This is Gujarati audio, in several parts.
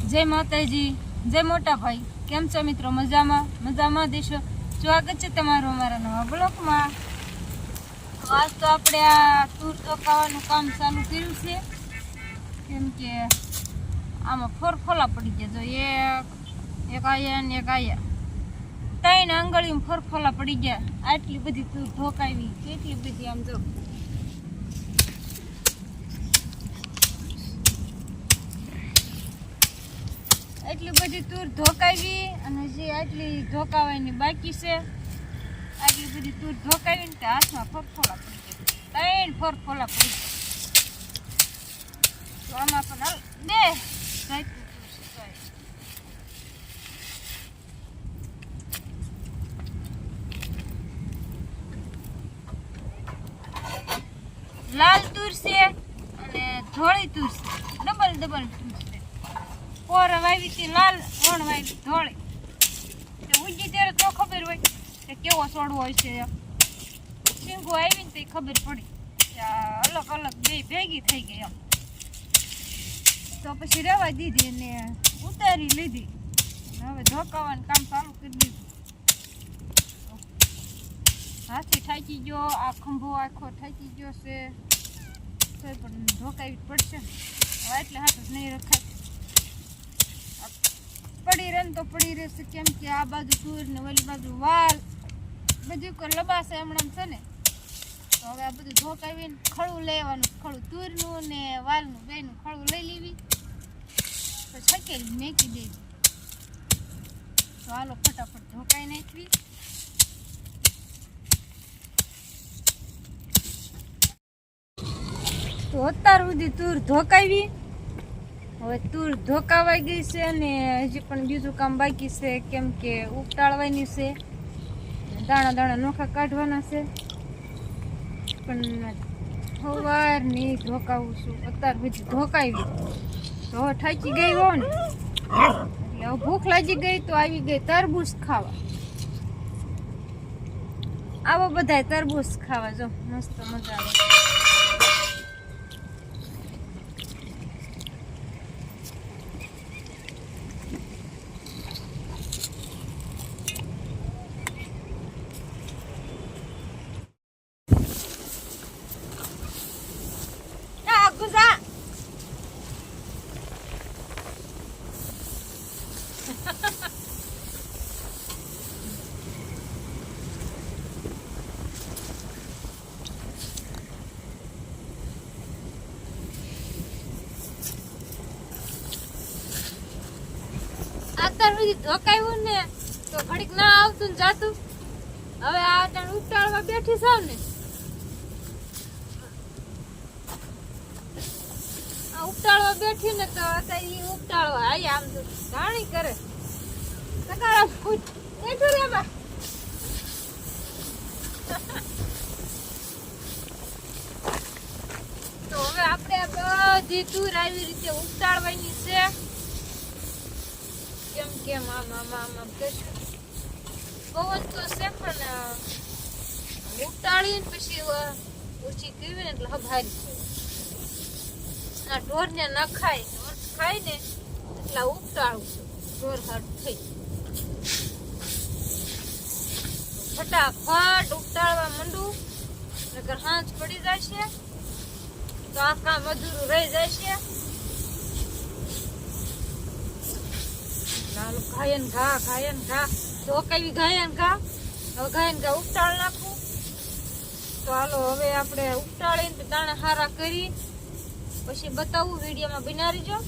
जय माताजी, जय मोटा भाई। केम छो मित्रों? मजामा देशो। स्वागत है तमारो अमारा नवा ब्लॉगमां। आज तो આપણે આ તૂર ધોકાવાનું કામ ચાલુ કર્યું છે, કેમ કે આમાં ફરફોલા પડી ગયા. જો એક આયા ને એક આયા, ત્રણ આંગળીમાં ફરફોલા પડી ગયા. આટલી બધી તૂર ધોકાવી, કેટલી બધી આમ જો એટલી બધી તૂર ધોકાવી અને જે આટલી ધોકાવાની બાકી છે, આટલી બધી તૂર ધોકાવીને તે હાથમાં ફરફોલા પડી ગયા. ત્રણ ફરફોલા પડી ગયા. તો આમાં પણ હાલ બે લાલ તૂર છે અને ધોળી તૂર છે, ડબલ તૂર છે. પોર વાવી હતી લાલ, ઓણ વાવી ધોળી. ઉજી ત્યારે તો ખબર હોય કે કેવો છોડવો હોય છે. શીંગો આવી ને તો ખબર પડી કે અલગ અલગ બે ભેગી થઈ ગઈ. એમ તો પછી રહેવા દીધી ને ઉતારી લીધી. હવે ધોકાવાનું કામ ચાલુ કરી દીધું. હાથી થાકી ગયો, આ ખંભો આખો થાકી ગયો છે, તો પણ ધોકાવી પડશે. હવે એટલે હાથ જ નહીં રખાય. પડી રહે તો પડી રહેશે, કેમ કે આ બાજુ સૂર ને ઓલી બાજુ વાલ બધું લબાશે હમણાં છે ને. તો હવે આ બધું ધોકાવીને ખળું લેવાનું, ખળું તૂરનું ને વાલનું બેનું ખળું લઈ લેવી, તો છકેલી મેકી દેવી. તો હાલો ફટાફટ ધોકાઈ નાખવી. તો અત્યાર સુધી તૂર ધોકાવી. હવે તૂર ધોકાવાઈ ગઈ છે અને હજી પણ બીજું કામ બાકી છે, કેમ કે ઉપટાળવાની છે, દાણા દાણા નોખા કાઢવાના છે. પણ સવારની ધોકાવું છું, અત્યાર સુધી ધોકાવી. તો હવે થાકી ગઈ હો ને, એટલે હવે ભૂખ લાગી ગઈ તો આવી ગઈ તરબૂચ ખાવા. આવો બધાય તરબૂચ ખાવા. જો મસ્ત મજા આવે. અત્યાર સુધી ધોકાવ્યું ને તો ઘડીક ના આવતું ને જાતું. હવે આ ઉપટાળવા બેઠી સાવ ને, આ ઉપટાળવા બેઠી ને તો અત્યારે ઈ ઉપટાળવા આયા આમ તો ઘાણી કરે સકારા ફૂટ બેઠું રે બા. તો હવે આપણે આ બધી તૂર આવી રીતે ઉપટાળવાની છે, કેમ કેમ આમ કરશું. પવન તો છે પણ ઉપટાળીને પછી ઓછી કરવી ને એટલે હભારી છે. આ ઢોરને ન ખાય, ઢોર ખાય ને એટલે ઉપટાળવું ઢોર હારું થઈ. ફટાફટ ઉપટાળવા માંડું, નકર હાંજ પડી જશે તો આ કામ અધૂરું રહી જશે. ઘાયન ઘા ધોકાવી ઘાયન ઘા. હવે ઘાયન ઘા ઉપટાળ નાખું. તો હાલો હવે આપણે ઉપટાળીને દાણા હારા કરી પછી બતાવું. વિડીયોમાં બના રહીજો.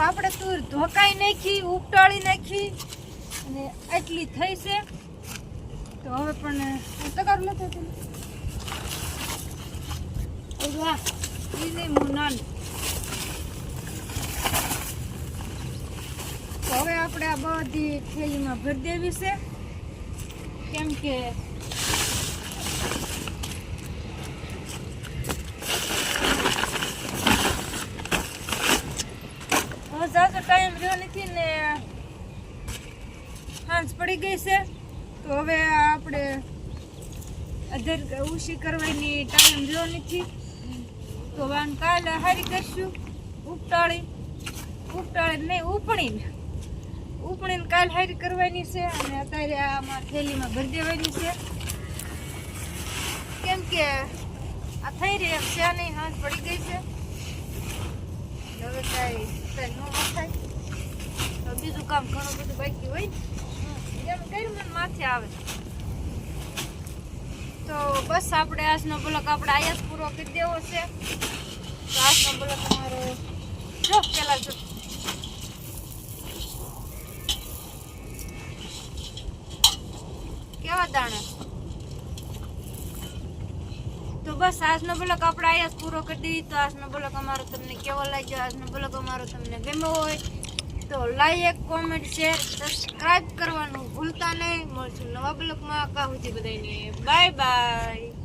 આપણે તૂર ધોકાઈ નાખી, ઉપટાળી નાખી અને આટલી થઈ છે. તો હવે પણ તગારું લેતો હતો તો હવે આપણે આ બધી થેલીમાં ભરી દેવી છે, કેમ કે પડી ગઈ છે. તો હવે આપણે અધર ઉસી કરવાની ટાઈમ રહ્યો નથી. તો વાન કાલે હારી કરશું ઉપટાળી નહીં ઉપણીને કાલ હારી કરવાની છે. અને અત્યારે આમાં થેલીમાં ભરી દેવાની છે, કેમ કે આ થઈ રહી એમ છે નહીં. હાથ પડી ગઈ છે. હવે કાંઈ ન થાય તો બીજું કામ ઘણું બધું બાકી હોય એમ કઈ મને માથે આવે. તો બસ આપણે આજનો બ્લોગ આપણે આયા જ પૂરો કરી દેવો છે. તો આજનો બ્લોગ તમારો જો પેલા જો કેવા દાણા. તો બસ આજનો બ્લોગ આપણે આયા જ પૂરો કરી દેવી. તો આજનો બ્લોગ અમારો તમને કેવો લાગ્યો, આજનો બ્લોગ અમારો તમને ગમ્યો હોય તો લાઈક, કોમેન્ટ, શેર, સબસ્ક્રાઇબ કરવાનું ભૂલતા નહીં. મળશું નવા બ્લોગમાં. કાં સુધી બધાને બાય બાય.